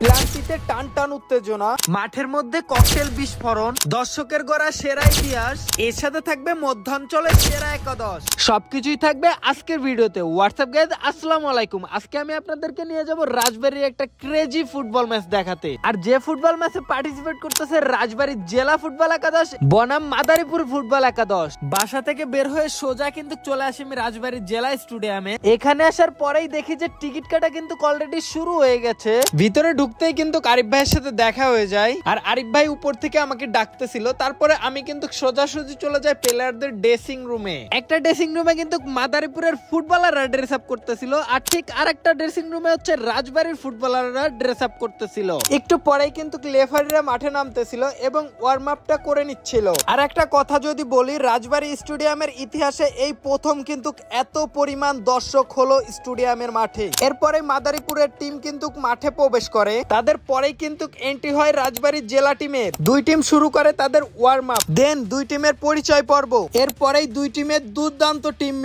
প্লান্টিতে টান টান উত্তেজনা, মাঠের মধ্যে ককটেল বিস্ফোরণ, দর্শকের গড়া সেরা ইতিহাস, এর সাথে থাকবে মধ্যাঞ্চলের সেরা একাদশ। সবকিছুই থাকবে আজকের ভিডিওতে। হোয়াটসঅ্যাপ গাইজ, আসসালামু আলাইকুম। আজকে আমি আপনাদেরকে নিয়ে যাব রাজবাড়ির একটা ক্রেজি ফুটবল ম্যাচ দেখাতে। আর যে ফুটবল ম্যাচে পার্টিসিপেট করতেছে রাজবাড়ির জেলা ফুটবল একাদশ বনাম মাদারীপুর ফুটবল একাদশ। বাসা থেকে বের হয়ে সোজা কিন্তু চলে আসি আমি রাজবাড়ির জেলা স্টেডিয়ামে। এখানে আসার পরেই দেখি যে টিকিট কাটা কিন্তু অলরেডি শুরু হয়ে গেছে। ভিতরে ঢুকতেই কিন্তু আরিফ ভাইয়ের সাথে দেখা হয়ে যায়, আর আরিফ ভাই উপর থেকে আমাকে ডাকতেছিল। তারপরে আমি কিন্তু সোজাসুজি চলে যাই প্লেয়ারদের ড্রেসিং রুমে। একটা ড্রেসিং রুমে কিন্তু মাদারীপুরের ফুটবলাররা ড্রেস আপ করতেছিল, আর ঠিক আরেকটা ড্রেসিং রুমে হচ্ছে রাজবাড়ির ফুটবলাররা ড্রেস আপ করতেছিল। একটু পরেই কিন্তু লেফারিরা মাঠে নামতেছিল এবং ওয়ার্ম আপটা করে নিচ্ছিল। আর একটা কথা যদি বলি, রাজবাড়ী স্টেডিয়ামের ইতিহাসে এই প্রথম কিন্তু এত পরিমাণ দর্শক হলো স্টেডিয়ামের মাঠে। এরপরে মাদারীপুরের টিম কিন্তু মাঠে প্রবেশ করে, তাদের পরেই কিন্তু এন্ট্রি হয় রাজবাড়ীর জেলা টিমের। দুই টিম শুরু করে তাদের ওয়ার্ম আপ, দেন দুই টিমের পরিচয় পর্ব, এরপরেই দুই টিমের দুর্দান্ত টিম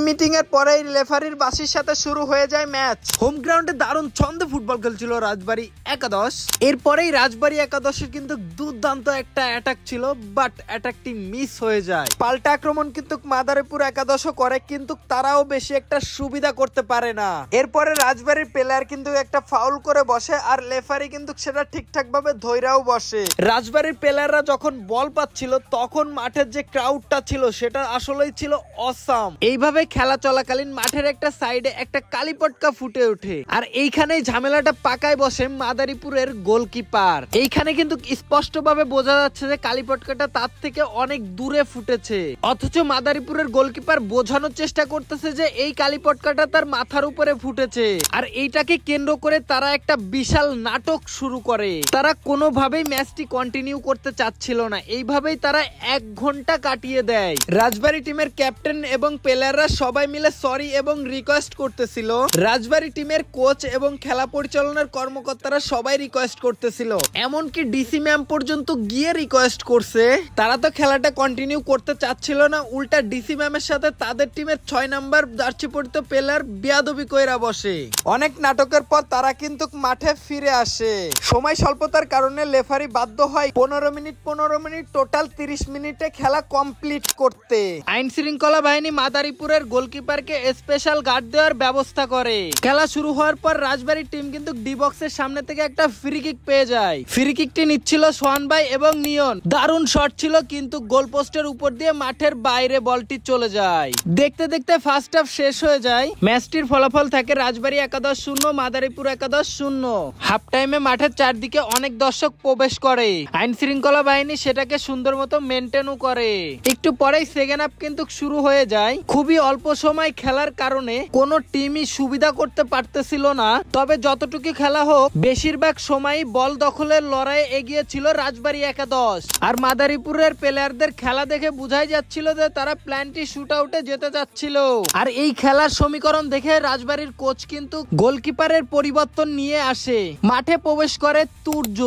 মিটিং এর পরেই রেফারির বাসির সাথে শুরু হয়ে যায় ম্যাচ। হোম গ্রাউন্ডে দারুণ ছন্দে ফুটবল খেলছিল রাজবাড়ী একাদশ। এরপরেই রাজবাড়ী একাদশের কিন্তু দুর্দান্ত একটা অ্যাটাক ছিল, বাট অ্যাটাকটি মিস হয়ে যায়। পাল্টা আক্রমণ কিন্তু মাদারীপুর একাদশও করে, কিন্তু তারাও বেশি একটা সুবিধা করতে পারে না। এরপরে রাজবাড়ীর প্লেয়ার কিন্তু একটা ফাউল করে বসে, আর রেফারি কিন্তু সেটা ঠিকঠাক ভাবে ধইরাও বসে। রাজবাড়ীর প্লেয়াররা যখন বল পাচ্ছিল তখন মাঠের যে ক্রাউডটা ছিল সেটা আসলেই ছিল অসাম। এইভাবে খেলা চলাকালীন মাঠের একটা সাইডে একটা কালীপটকা ফুটে ওঠে, আর এইখানেই ঝামেলাটা পাকায় বসে মাদারীপুরের গোলকিপার। এইখানে কিন্তু স্পষ্ট ভাবে বোঝা যাচ্ছে যে কালীপটকাটা তার থেকে অনেক দূরে ফুটেছে, অথচ মাদারীপুরের গোলকিপার বোঝানোর চেষ্টা করতেছে যে এই কালীপটকাটা তার মাথার উপরে ফুটেছে। আর এইটাকে কেন্দ্র করে তারা একটা বিশাল নাটক শুরু করে। তারা কোনোভাবেই ম্যাচটি কন্টিনিউ করতে চাচ্ছিল না, এইভাবেই তারা 1 ঘন্টা কাটিয়ে দেয়। রাজবাড়ী টিমের ক্যাপ্টেন এবং প্লেয়াররা সবাই মিলে সরি এবং রিকোয়েস্ট করতেছিল। রাজবাড়ী টিমের কোচ এবং খেলা পরিচালনার কর্মকর্তারা সবাই রিকোয়েস্ট করতেছিল, এমনকি ডিসি ম্যাম পর্যন্ত গিয়ে রিকোয়েস্ট করছে। তারা তো খেলাটা কন্টিনিউ করতে চাচ্ছিল না, উল্টা ডিসি ম্যামের সাথে তাদের টিমের 6 নাম্বার জার্সি পরিহিত প্লেয়ার বিয়াদবি কইরা বসে। অনেক নাটকের পর তারা কিন্তু মাঠে ফিরে আসে। সময় স্বল্পতার কারণে রেফারি বাধ্য হয় 15 মিনিট টোটাল 30 মিনিটে খেলা কমপ্লিট করতে। আইন শৃঙ্খলা বাহিনী মাদারীপুরের গোলকিপারকে স্পেশাল গার্ড দেওয়ার ব্যবস্থা করে। খেলা শুরু হওয়ার পর রাজবাড়ী টিম কিন্তু ডি বক্সের সামনে থেকে একটা ফ্রি কিক পেয়ে যায়। ফ্রি কিকটি নিচ্ছিল সোহান ভাই এবং নিয়ন। দারুণ শট ছিল, কিন্তু গোল পোস্টের উপর দিয়ে মাঠের বাইরে বলটি চলে যায়। দেখতে দেখতে ফার্স্ট হাফ শেষ হয়ে যায়। ম্যাচটির ফলাফল থাকে রাজবাড়ী একাদশ 0, মাদারীপুর একাদশ 0। হাফ টাইমে মাঠের চারদিকে অনেক দর্শক প্রবেশ করে। আইন শৃঙ্খলা বাহিনী সেটাকে সুন্দর মতো মেনটেনও করে। একটু পরেই সেকেন্ড হাফ কিন্তু শুরু হয়ে যায়। খুবই অল্প সময় খেলার কারণে কোন টিমই সুবিধা করতে পারতেছিল না, তবে যতটুকু খেলা হোক বেশিরভাগ সময়ই বল দখলের লড়াইয়ে এগিয়ে ছিল রাজবাড়ী একাদশ। আর মাদারীপুরের প্লেয়ারদের খেলা দেখে বোঝাই যাচ্ছিল যে তারা প্ল্যান্টি শুট আউটে যেতে যাচ্ছিল। আর এই খেলার সমীকরণ দেখে রাজবাড়ীর কোচ কিন্তু গোলকিপারের পরিবর্তন নিয়ে আসে। মাঠে প্রবেশ করে তুর্য।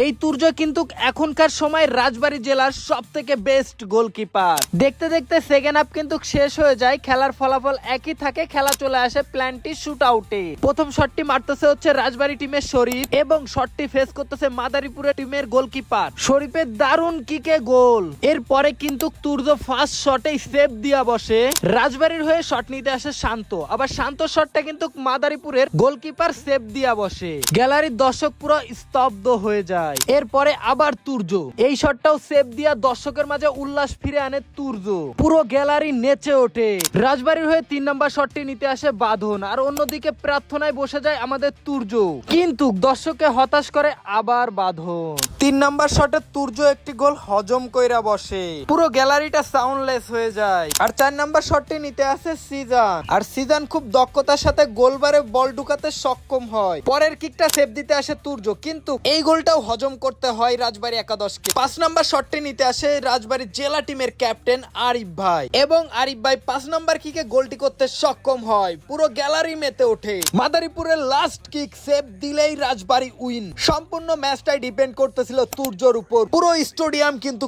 এই তুর্য কিন্তু এখনকার সময় রাজবাড়ী জেলার সব থেকে বেস্ট গোলকিপার। দেখতে দেখতে সেকেন্ড হাফ কিন্তু শেষ হয়ে যায়। খেলার ফলাফল একই থাকে, খেলা চলে আসে প্ল্যান্টি শুট আউটে। প্রথম শটটি মারতেছে হচ্ছে রাজবাড়ী টিমের শরীফ, এবং শটটি ফেস করতেছে মাদারীপুরের টিমের গোলকিপার। শরীফের দারুণ কিকে গোল। এরপরে কিন্তু তুর্য ফার্স্ট শটেই সেভ দিয়া বসে। রাজবাড়ীর হয়ে শট নিতে আসে শান্ত, আবার শান্ত শটটা কিন্তু মাদারীপুরের গোলকিপার সেভ দিয়া বসে। গ্যালারির দর্শক পুরো স্তব্ধ হয়ে যায়। এরপরে আবার তুর্য এই শটটাও সেভ দিয়া দর্শকের মাঝে উল্লাস ফিরে আনে তুর্য। পুরো গ্যালারি নেচে ওঠে। রাজবাড়ীর হয়ে 3 নম্বর শটটি নিতে আসে বাঁধন, আর অন্যদিকে প্রার্থনায় বসে যায় আমাদের তুর্য, কিন্তু দর্শককে হতাশ করে আবার বাঁধন। 3 নম্বর শটে তুর্য একটি গোল হজম কইরা বসে। পুরো গ্যালারিটা সাউন্ডলেস হয়ে যায়। আর 4 নম্বর শটটি নিতে আসে সিজান, আর সিজান খুব দক্ষতার সাথে গোলবারে বল ঢুকাতে সক্ষম হয়। পরের কিকটা সেভ দিতে আসে তুর্য, কিন্তু এই গোলটাও হজম করতে হয় রাজবাড়ী একাদশকে। 5 নম্বর শটটি নিতে আসে রাজবাড়ী জেলা টিমের ক্যাপ্টেন আরিফ ভাই, এবং আরিফ ভাই 5 নম্বর কিকে গোলটি করতে সক্ষম হয়। পুরো গ্যালারি মেতে ওঠে। মাদারীপুরের লাস্ট কিক সেভ দিলেই রাজবাড়ী উইন। সম্পূর্ণ ম্যাচটাই ডিপেন্ড করতেছিল তুর্যর উপর। পুরো স্টেডিয়াম কিন্তু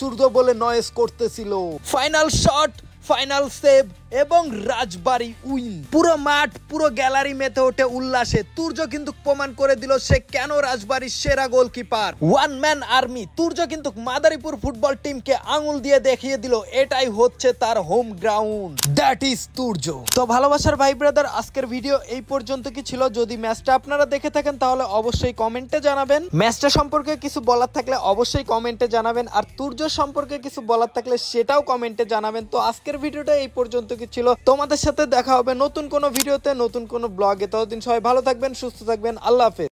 তুর্য বলে নয়েজ করতেছিল। ফাইনাল শট ফাইনাল সেভ এবং রাজবাড়ী উইন। পুরো মাঠ পুরো গ্যালারি মেতে ওঠে উল্লাসে। তুর্য কিন্তু প্রমাণ করে দিল সে কেন রাজবাড়ির সেরা goalkeeper. One man army. Turjo কিন্তু মাদারীপুর ফুটবল টিমকে আঙুল দিয়ে দেখিয়ে দিল এটাই হচ্ছে তার home ground, that is Turjo. তো ভালোবাসার ভাই ব্রাদার, আজকের ভিডিও এই পর্যন্ত কি ছিল। যদি ম্যাচটা আপনারা দেখে থাকেন তাহলে অবশ্যই কমেন্টে জানাবেন। ম্যাচটা সম্পর্কে কিছু বলার থাকলে অবশ্যই কমেন্টে জানাবেন, আর তুর্য সম্পর্কে কিছু বলার থাকলে সেটাও কমেন্টে জানাবেন। তো আজকের ভিডিওটা এই পর্যন্ত কি ছিল। তোমাদের সাথে দেখা হবে নতুন কোনো ভিডিওতে, নতুন কোনো ব্লগে। ততদিন সবাই ভালো থাকবেন, সুস্থ থাকবেন। আল্লাহ হাফেজ।